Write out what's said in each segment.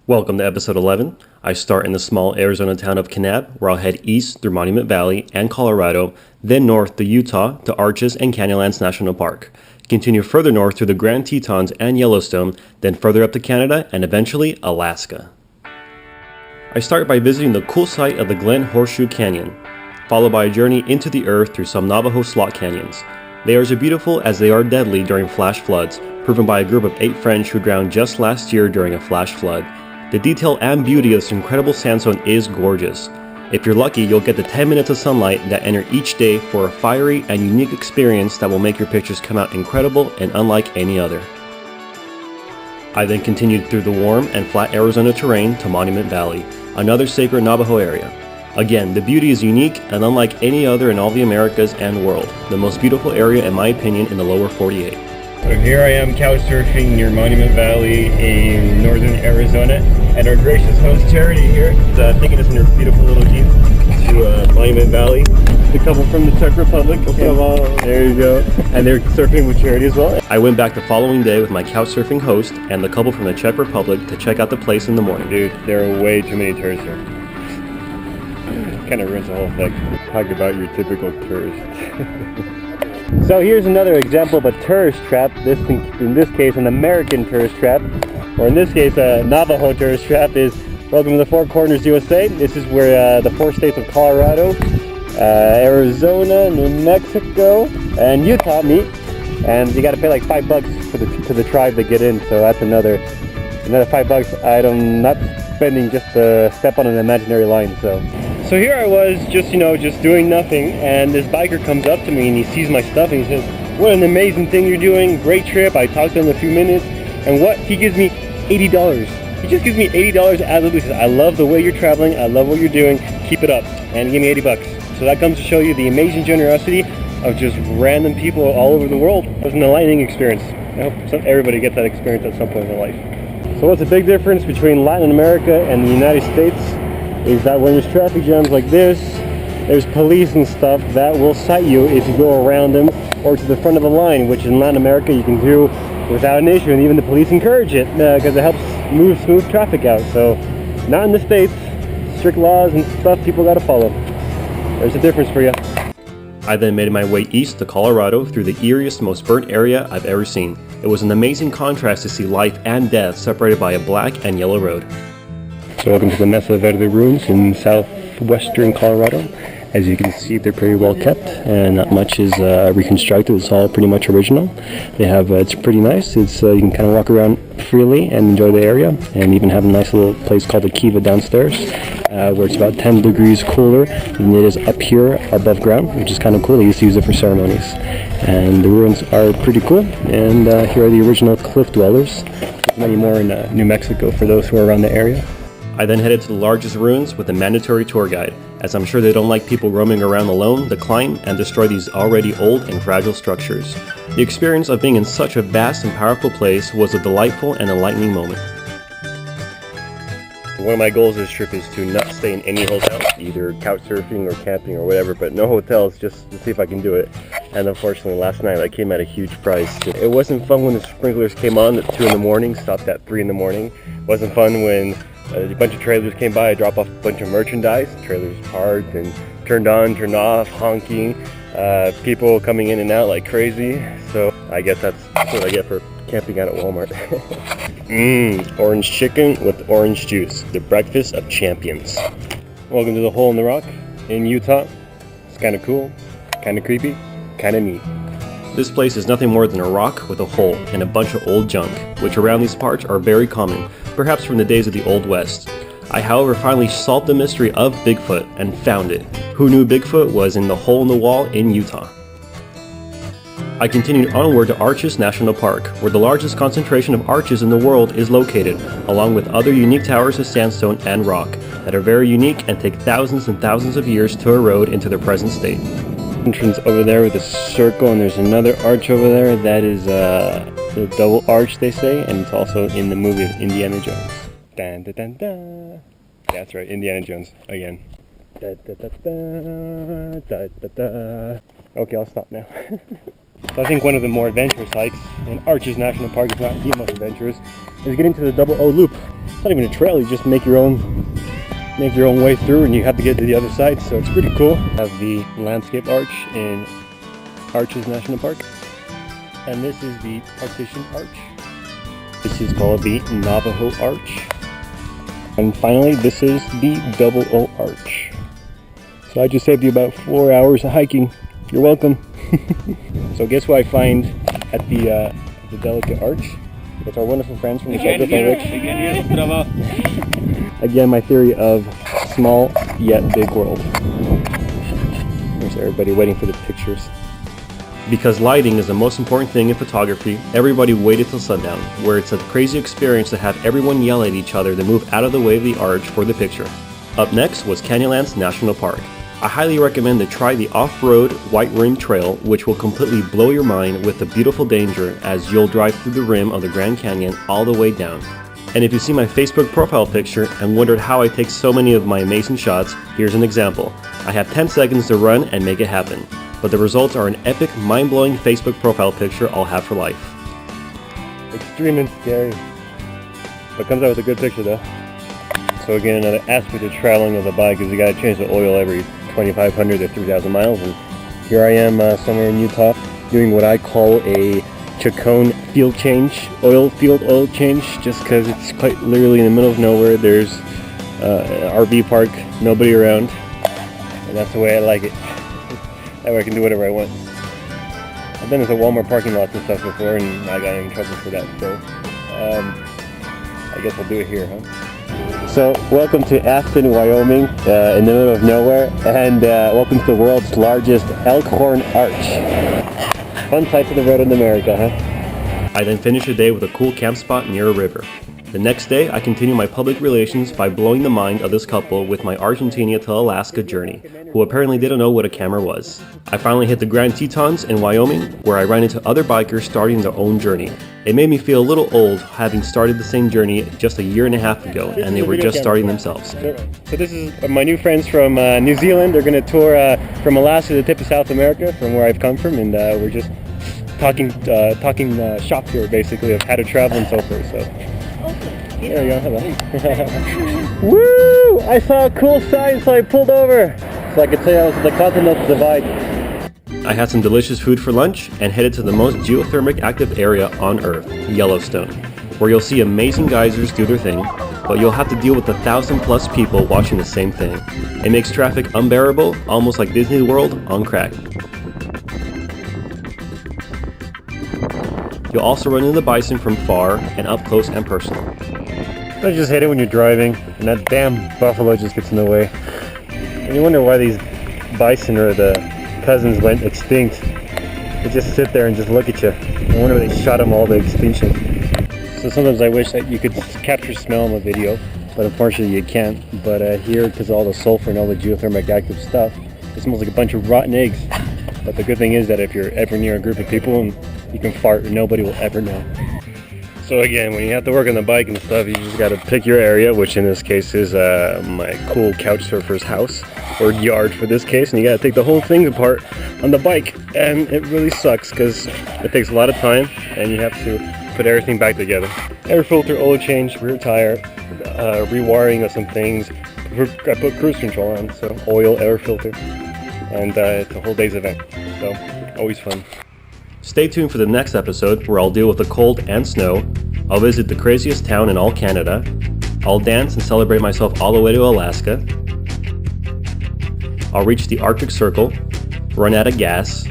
Welcome to episode 11. I start in the small Arizona town of Kanab, where I'll head east through Monument Valley and Colorado, then north to Utah to Arches and Canyonlands National Park. Continue further north through the Grand Tetons and Yellowstone, then further up to Canada and eventually Alaska. I start by visiting the cool site of the Glen Horseshoe Canyon, followed by a journey into the earth through some Navajo slot canyons. They are as beautiful as they are deadly during flash floods, proven by a group of 8 friends who drowned just last year during a flash flood. The detail and beauty of this incredible sandstone is gorgeous. If you're lucky, you'll get the 10 minutes of sunlight that enter each day for a fiery and unique experience that will make your pictures come out incredible and unlike any other. I then continued through the warm and flat Arizona terrain to Monument Valley, another sacred Navajo area. Again, the beauty is unique and unlike any other in all the Americas and world, the most beautiful area in my opinion in the lower 48. So here I am couch surfing near Monument Valley in northern Arizona, and our gracious host Charity here is taking us in her beautiful little Jeep to Monument Valley. The couple from the Czech Republic, there you go, and they're surfing with Charity as well. I went back the following day with my couch surfing host and the couple from the Czech Republic to check out the place in the morning. Dude, there are way too many tourists here. Kind of ruins the whole thing. Talk about your typical tourist. So here's another example of a tourist trap, in this case an American tourist trap, or in this case a Navajo tourist trap is welcome to the Four Corners USA. This is where the 4 states of Colorado, Arizona, New Mexico, and Utah meet, and you gotta pay like $5 to the tribe to get in, so that's another $5 I'm not spending just to step on an imaginary line. So here I was just doing nothing, and this biker comes up to me and he sees my stuff and he says, "What an amazing thing you're doing, great trip." I talked to him a few minutes, and he gives me $80. He just gives me $80 out of the blue. He says, "I love the way you're traveling, I love what you're doing, keep it up," and he gave me $80. So that comes to show you the amazing generosity of just random people all over the world. It was an enlightening experience. I hope everybody gets that experience at some point in their life. So what's the big difference between Latin America and the United States is that when there's traffic jams like this, there's police and stuff that will cite you if you go around them or to the front of the line, which in Latin America you can do without an issue, and even the police encourage it because it helps move smooth traffic out. So not in the States, strict laws and stuff people got to follow. There's a difference for you. I then made my way east to Colorado through the eeriest, most burnt area I've ever seen. It was an amazing contrast to see life and death separated by a black and yellow road. So welcome to the Mesa Verde ruins in southwestern Colorado. As you can see, they're pretty well kept and not much is reconstructed. It's all pretty much original. They have it's pretty nice. It's you can kind of walk around freely and enjoy the area, and even have a nice little place called the Kiva downstairs, where it's about 10 degrees cooler than it is up here above ground, which is kind of cool. They used to use it for ceremonies, and the ruins are pretty cool. And here are the original cliff dwellers. There's many more in New Mexico for those who are around the area. I then headed to the largest ruins with a mandatory tour guide, as I'm sure they don't like people roaming around alone to climb and destroy these already old and fragile structures. The experience of being in such a vast and powerful place was a delightful and enlightening moment. One of my goals this trip is to not stay in any hotel, either couch surfing or camping or whatever, but no hotels, just to see if I can do it. And unfortunately last night I came at a huge price. It wasn't fun when the sprinklers came on at 2 in the morning, stopped at 3 in the morning. It wasn't fun when a bunch of trailers came by, I dropped off a bunch of merchandise, trailers parked and turned on, turned off, honking, people coming in and out like crazy. So I guess that's what I get for camping out at Walmart. Orange chicken with orange juice, the breakfast of champions. Welcome to the Hole in the Rock in Utah. It's kind of cool, kind of creepy, kind of neat. This place is nothing more than a rock with a hole and a bunch of old junk, which around these parts are very common, perhaps from the days of the Old West. I, however, finally solved the mystery of Bigfoot and found it. Who knew Bigfoot was in the hole in the wall in Utah? I continued onward to Arches National Park, where the largest concentration of arches in the world is located, along with other unique towers of sandstone and rock that are very unique and take thousands and thousands of years to erode into their present state. Entrance over there with a circle, and there's another arch over there that is the double arch, they say, and it's also in the movie Indiana Jones. Dun, dun, dun, dun. That's right, Indiana Jones again. Da, da, da, da, da, da, da. Okay, I'll stop now. So I think one of the more adventurous hikes in Arches National Park, is not the most adventurous, is getting to the Double O Loop. not even a trail, you just make your own way through, and you have to get to the other side, so it's pretty cool. I have the landscape arch in Arches National Park, and this is the partition arch. This is called the Navajo Arch. And finally, this is the Double O Arch. So I just saved you about 4 hours of hiking. You're welcome. So guess what I find at the Delicate Arch? It's our wonderful friends from the Cycle Again, my theory of small yet big world. There's everybody waiting for the pictures. Because lighting is the most important thing in photography, everybody waited till sundown, where it's a crazy experience to have everyone yell at each other to move out of the way of the arch for the picture. Up next was Canyonlands National Park. I highly recommend to try the off-road White Rim Trail, which will completely blow your mind with the beautiful danger as you'll drive through the rim of the Grand Canyon all the way down. And if you see my Facebook profile picture and wondered how I take so many of my amazing shots, here's an example. I have 10 seconds to run and make it happen. But the results are an epic, mind-blowing Facebook profile picture I'll have for life. Extreme and scary. But comes out with a good picture though. So again, another aspect of traveling of the bike is you gotta change the oil every 2,500 to 3,000 miles. And here I am somewhere in Utah doing what I call a Chacon field change, oil change, just because it's quite literally in the middle of nowhere. There's an RV park, nobody around, and that's the way I like it. That way I can do whatever I want. I've been to Walmart parking lots and stuff before, and I got in trouble for that, so I guess we'll do it here, huh? So, welcome to Aspen, Wyoming, in the middle of nowhere, and welcome to the world's largest Elkhorn Arch. Fun sight for the road in America, huh? I then finish the day with a cool camp spot near a river. The next day, I continue my public relations by blowing the mind of this couple with my Argentina to Alaska journey, who apparently didn't know what a camera was. I finally hit the Grand Tetons in Wyoming, where I ran into other bikers starting their own journey. It made me feel a little old, having started the same journey just a year and a half ago, and they were just starting themselves. So this is my new friends from New Zealand. They're going to tour from Alaska to the tip of South America, from where I've come from, and we're just talking shop here, basically, of how to travel and so forth. So. There you go, hello. Woo! I saw a cool sign, so I pulled over, so I could say I was at the Continental Divide. I had some delicious food for lunch and headed to the most geothermic active area on Earth, Yellowstone, where you'll see amazing geysers do their thing, but you'll have to deal with 1,000+ people watching the same thing. It makes traffic unbearable, almost like Disney World on crack. You'll also run into the bison from far and up close and personal. I just hate it when you're driving and that damn buffalo just gets in the way. And you wonder why these bison or the cousins went extinct. They just sit there and just look at you. I wonder if they shot them all to extinction. So sometimes I wish that you could capture smell in the video, but unfortunately you can't. But here, because of all the sulfur and all the geothermic active stuff, it smells like a bunch of rotten eggs. But the good thing is that if you're ever near a group of people and you can fart and nobody will ever know. So again, when you have to work on the bike and stuff, you just got to pick your area, which in this case is my cool couch surfer's house, or yard for this case, and you got to take the whole thing apart on the bike, and it really sucks because it takes a lot of time and you have to put everything back together. Air filter, oil change, rear tire, rewiring of some things. I put cruise control on, so oil, air filter, and it's a whole day's event, so always fun. Stay tuned for the next episode where I'll deal with the cold and snow. I'll visit the craziest town in all Canada. I'll dance and celebrate myself all the way to Alaska. I'll reach the Arctic Circle, run out of gas,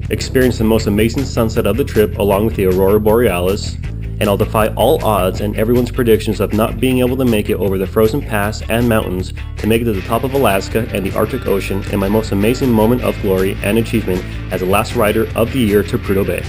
experience the most amazing sunset of the trip along with the Aurora Borealis, and I'll defy all odds and everyone's predictions of not being able to make it over the frozen pass and mountains to make it to the top of Alaska and the Arctic Ocean in my most amazing moment of glory and achievement as the last rider of the year to Prudhoe Bay.